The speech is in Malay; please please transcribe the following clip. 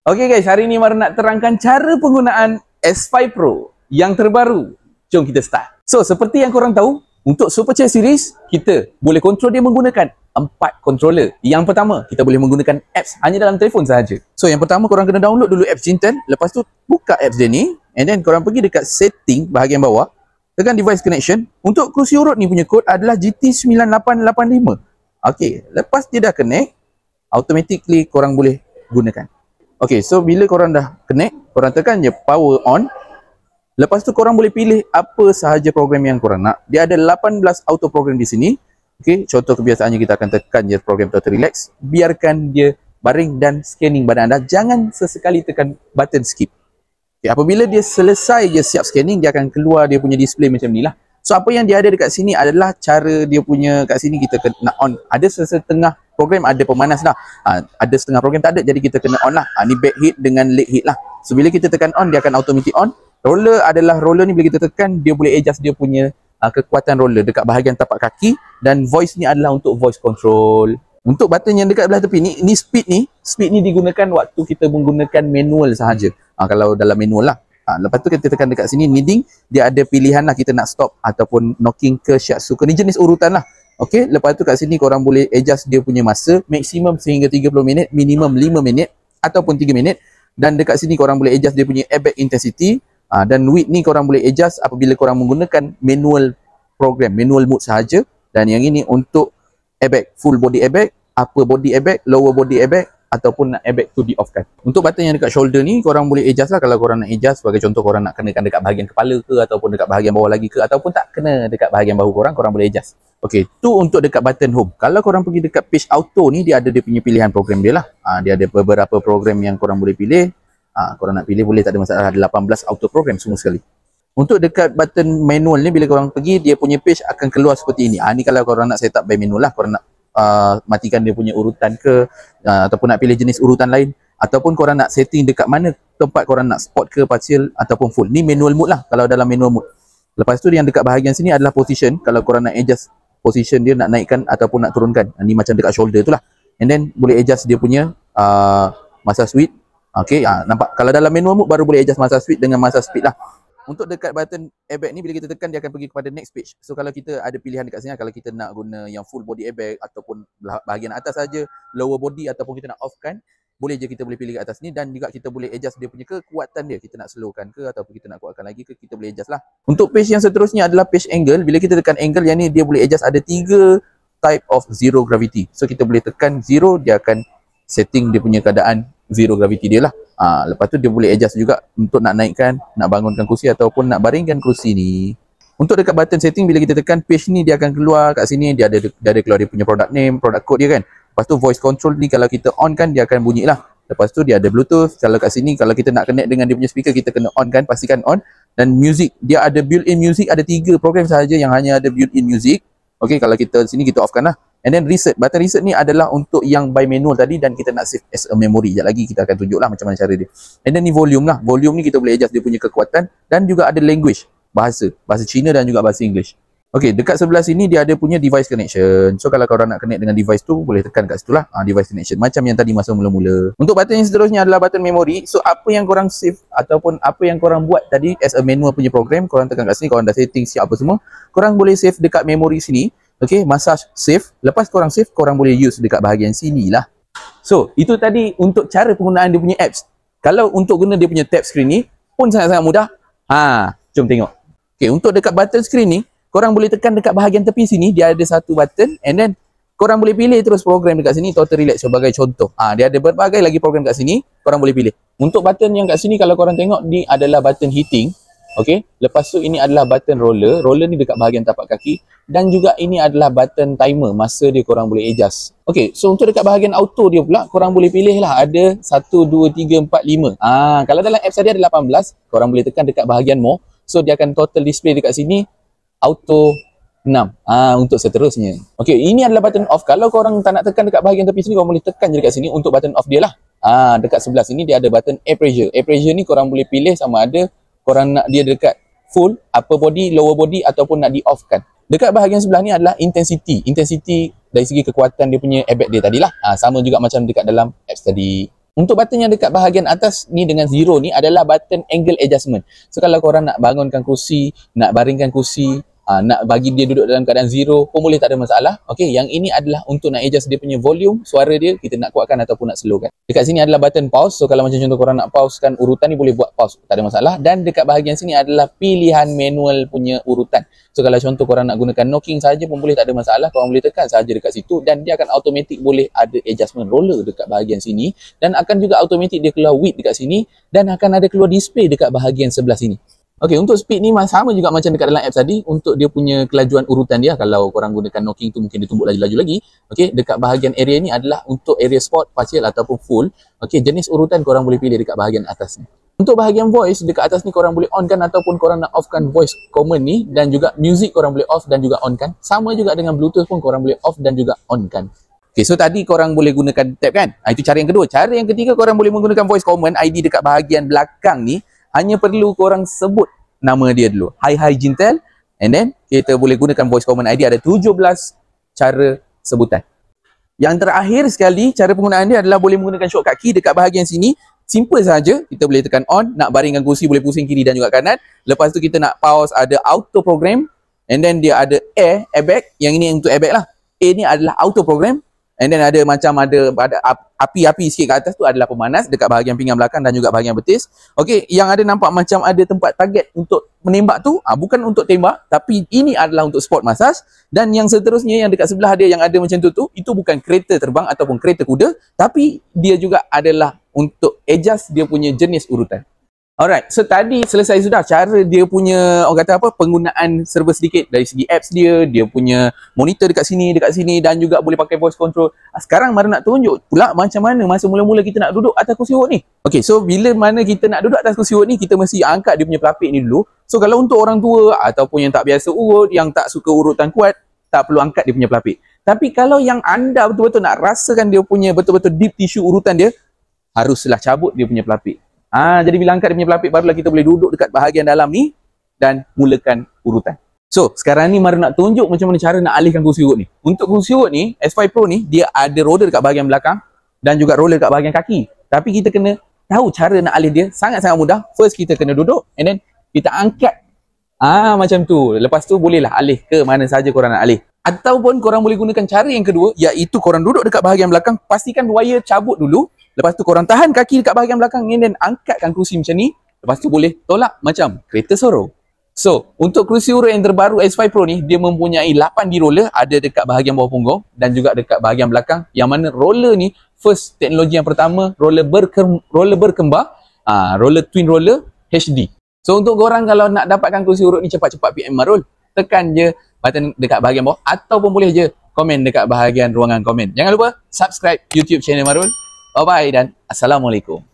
Okey guys, hari ni Mar nak terangkan cara penggunaan S5 Pro yang terbaru. Jom kita start. So, seperti yang korang tahu, untuk Superchair Series, kita boleh control dia menggunakan 4 controller. Yang pertama, kita boleh menggunakan apps hanya dalam telefon sahaja. So, yang pertama korang kena download dulu apps Jinten. Lepas tu, buka apps dia ni. And then, korang pergi dekat setting bahagian bawah. Tekan device connection. Untuk kerusi urut ni punya kod adalah GT9885. Okey, lepas dia dah connect, automatically korang boleh gunakan. Okay, so bila korang dah connect, korang tekan je power on. Lepas tu korang boleh pilih apa sahaja program yang korang nak. Dia ada 18 auto program di sini. Okay, contoh kebiasaannya kita akan tekan je program Total Relax. Biarkan dia baring dan scanning badan anda. Jangan sesekali tekan button skip. Okay, apabila dia selesai je siap scanning, dia akan keluar dia punya display macam ni lah. So apa yang dia ada dekat sini adalah cara dia punya kat sini kita kena on. Ada setengah program ada pemanas lah. Ada setengah program tak ada, jadi kita kena on lah. Ni back hit dengan leg hit lah. So bila kita tekan on, dia akan automatic on. Roller ni bila kita tekan, dia boleh adjust dia punya kekuatan roller dekat bahagian tapak kaki. Dan voice ni adalah untuk voice control. Untuk button yang dekat belah tepi ni speed ni digunakan waktu kita menggunakan manual sahaja. Kalau dalam manual lah. Lepas tu kita tekan dekat sini needing, dia ada pilihan lah kita nak stop ataupun knocking ke shiatsu. Ni jenis urutan lah. Okey, lepas tu kat sini korang boleh adjust dia punya masa maksimum sehingga 30 minit, minimum 5 minit ataupun 3 minit. Dan dekat sini korang boleh adjust dia punya airbag intensity. Dan width ni korang boleh adjust apabila korang menggunakan manual program, manual mode sahaja. Dan yang ini untuk airbag, full body airbag, upper body airbag, lower body airbag, ataupun nak airbag tu di off kan. Untuk button yang dekat shoulder ni korang boleh adjust lah. Kalau korang nak adjust, sebagai contoh korang nak kenakan dekat bahagian kepala ke, ataupun dekat bahagian bawah lagi ke, ataupun tak kena dekat bahagian bahu korang boleh adjust. Okey, tu untuk dekat button home. Kalau korang pergi dekat page auto ni, dia ada dia punya pilihan program dia lah. Dia ada beberapa program yang korang boleh pilih. Korang nak pilih boleh, tak ada masalah. Ada 18 auto program semua sekali. Untuk dekat button manual ni, bila korang pergi, dia punya page akan keluar seperti ini. Ni kalau korang nak set up by manual lah. Korang nak matikan dia punya urutan ke, ataupun nak pilih jenis urutan lain, ataupun korang nak setting dekat mana tempat korang nak spot ke, partial ataupun full. Ni manual mode lah kalau dalam manual mode. Lepas tu yang dekat bahagian sini adalah position. Kalau korang nak adjust position dia, nak naikkan ataupun nak turunkan. Ni macam dekat shoulder tu lah. And then boleh adjust dia punya masa switch. Okay, nampak kalau dalam manual mode baru boleh adjust masa switch dengan masa speed lah. Untuk dekat button airbag ni, bila kita tekan dia akan pergi kepada next page. So kalau kita ada pilihan dekat sini, kalau kita nak guna yang full body airbag ataupun bahagian atas saja, lower body ataupun kita nak off kan, boleh je kita boleh pilih kat atas ni. Dan juga kita boleh adjust dia punya kekuatan dia. Kita nak slowkan ke ataupun kita nak kuatkan lagi ke, kita boleh adjust lah. Untuk page yang seterusnya adalah page angle. Bila kita tekan angle yang ni, dia boleh adjust ada 3 type of zero gravity. So kita boleh tekan 0, dia akan setting dia punya keadaan zero gravity dia lah. Lepas tu dia boleh adjust juga untuk nak naikkan, nak bangunkan kerusi ataupun nak baringkan kerusi ni. Untuk dekat button setting, bila kita tekan page ni, dia akan keluar kat sini. Dia ada keluar dia punya product name, product code dia kan. Lepas tu voice control ni kalau kita on kan, dia akan bunyi lah. Lepas tu dia ada bluetooth. Kalau kat sini, kalau kita nak connect dengan dia punya speaker, kita kena on kan, pastikan on. Dan music, dia ada built-in music. Ada 3 program sahaja yang hanya ada built-in music. Okay, kalau kita sini kita off kan lah. And then reset, button reset ni adalah untuk yang by manual tadi dan kita nak save as a memory. Sekejap lagi kita akan tunjuk lah macam mana cara dia. And then ni volume lah. Volume ni kita boleh adjust dia punya kekuatan. Dan juga ada language, bahasa Cina dan juga bahasa English. Okay, dekat sebelah sini dia ada punya device connection. So kalau korang nak connect dengan device tu, boleh tekan kat situ lah, device connection. Macam yang tadi masa mula-mula. Untuk button yang seterusnya adalah button memory. So apa yang korang save ataupun apa yang korang buat tadi as a manual punya program, korang tekan kat sini, korang dah setting siap apa semua, korang boleh save dekat memory sini. Okay, masa save. Lepas korang save, korang boleh use dekat bahagian sini lah. So, itu tadi untuk cara penggunaan dia punya apps. Kalau untuk guna dia punya tab screen ni pun sangat-sangat mudah. Jom tengok. Okay, untuk dekat button screen ni, korang boleh tekan dekat bahagian tepi sini. Dia ada satu button. And then, korang boleh pilih terus program dekat sini. Total Relax sebagai contoh. Dia ada berbagai lagi program kat sini. Korang boleh pilih. Untuk button yang kat sini, kalau korang tengok, ni adalah button heating. Okay, lepas tu ini adalah button roller. Roller ni dekat bahagian tapak kaki. Dan juga ini adalah button timer. Masa dia korang boleh adjust. Okay, so untuk dekat bahagian auto dia pula, korang boleh pilih lah. Ada 1, 2, 3, 4, 5. Kalau dalam apps tadi ada 18, korang boleh tekan dekat bahagian more. So dia akan total display dekat sini. Auto 6. Untuk seterusnya. Okay, ini adalah button off. Kalau korang tak nak tekan dekat bahagian tepi sini, korang boleh tekan je dekat sini untuk button off dia lah. Dekat sebelah sini dia ada button air pressure. Air pressure ni korang boleh pilih sama ada korang nak dia dekat full, upper body, lower body ataupun nak di off kan. Dekat bahagian sebelah ni adalah intensity. Intensity dari segi kekuatan dia punya airbag dia tadilah. Sama juga macam dekat dalam apps tadi. Untuk button yang dekat bahagian atas ni dengan zero ni adalah button angle adjustment. So kalau korang nak bangunkan kursi, nak baringkan kursi, nak bagi dia duduk dalam keadaan zero pun boleh, tak ada masalah. Okey, yang ini adalah untuk nak adjust dia punya volume, suara dia, kita nak kuatkan ataupun nak slowkan. Dekat sini adalah button pause. So kalau macam contoh korang nak pausekan urutan ni, boleh buat pause, tak ada masalah. Dan dekat bahagian sini adalah pilihan manual punya urutan. So kalau contoh korang nak gunakan knocking saja pun boleh, tak ada masalah. Korang boleh tekan saja dekat situ dan dia akan automatic boleh ada adjustment roller dekat bahagian sini, dan akan juga automatic dia keluar width dekat sini, dan akan ada keluar display dekat bahagian sebelah sini. Okey, untuk speed ni sama juga macam dekat dalam apps tadi. Untuk dia punya kelajuan urutan dia, kalau korang gunakan knocking tu mungkin dia tumbuk laju-laju lagi. Okey, dekat bahagian area ni adalah untuk area sport, partial ataupun full. Okey, jenis urutan korang boleh pilih dekat bahagian atas ni. Untuk bahagian voice, dekat atas ni korang boleh on kan ataupun korang nak off kan voice command ni, dan juga music korang boleh off dan juga on kan. Sama juga dengan Bluetooth pun korang boleh off dan juga on kan. Okay, so tadi korang boleh gunakan tab kan? Itu cara yang kedua. Cara yang ketiga, korang boleh menggunakan voice command ID dekat bahagian belakang ni. Hanya perlu korang sebut nama dia dulu. Hi Jintel. And then kita boleh gunakan voice command ID. Ada 17 cara sebutan. Yang terakhir sekali, cara penggunaan dia adalah boleh menggunakan shortcut key dekat bahagian sini. Simple saja, kita boleh tekan on, nak baringkan kursi boleh pusing kiri dan juga kanan. Lepas tu kita nak pause, ada auto program, and then dia ada airbag, yang ini untuk airbag lah. A ni adalah auto program, and then ada macam ada api-api sikit kat atas tu adalah pemanas dekat bahagian pinggang belakang dan juga bahagian betis. Okey, yang ada nampak macam ada tempat target untuk menembak tu, bukan untuk tembak, tapi ini adalah untuk sport massage. Dan yang seterusnya yang dekat sebelah dia yang ada macam tu, itu bukan kereta terbang ataupun kereta kuda, tapi dia juga adalah untuk adjust dia punya jenis urutan. Alright, so tadi selesai sudah cara dia punya, orang kata apa, penggunaan serba sedikit dari segi apps dia, dia punya monitor dekat sini dan juga boleh pakai voice control. Sekarang Mara nak tunjuk pula macam mana masa mula-mula kita nak duduk atas kursi urut ni. Okay, so bila mana kita nak duduk atas kursi urut ni, kita mesti angkat dia punya pelapik ni dulu. So kalau untuk orang tua ataupun yang tak biasa urut, yang tak suka urutan kuat, tak perlu angkat dia punya pelapik. Tapi kalau yang anda betul-betul nak rasakan dia punya betul-betul deep tissue urutan dia, haruslah cabut dia punya pelapik. Jadi bila angkat dia punya pelapik, barulah kita boleh duduk dekat bahagian dalam ni dan mulakan urutan. So, sekarang ni Mara nak tunjuk macam mana cara nak alihkan kursi urut ni. Untuk kursi urut ni, S5 Pro ni, dia ada roller dekat bahagian belakang dan juga roller dekat bahagian kaki. Tapi kita kena tahu cara nak alih dia, sangat-sangat mudah. First, kita kena duduk and then kita angkat. Macam tu. Lepas tu bolehlah alih ke mana saja korang nak alih. Ataupun korang boleh gunakan cara yang kedua, iaitu korang duduk dekat bahagian belakang, pastikan wire cabut dulu. Lepas tu korang tahan kaki dekat bahagian belakang ni dan angkatkan kerusi macam ni. Lepas tu boleh tolak macam kereta Soro. So, untuk kerusi urut yang terbaru S5 Pro ni, dia mempunyai 8D roller, ada dekat bahagian bawah punggung dan juga dekat bahagian belakang. Yang mana roller ni, first teknologi yang pertama, roller berkembar, roller twin roller HD. So, untuk korang kalau nak dapatkan kerusi urut ni cepat-cepat PM Marul, tekan je button dekat bahagian bawah ataupun boleh je komen dekat bahagian ruangan komen. Jangan lupa subscribe YouTube channel Marul. Bye-bye dan Assalamualaikum.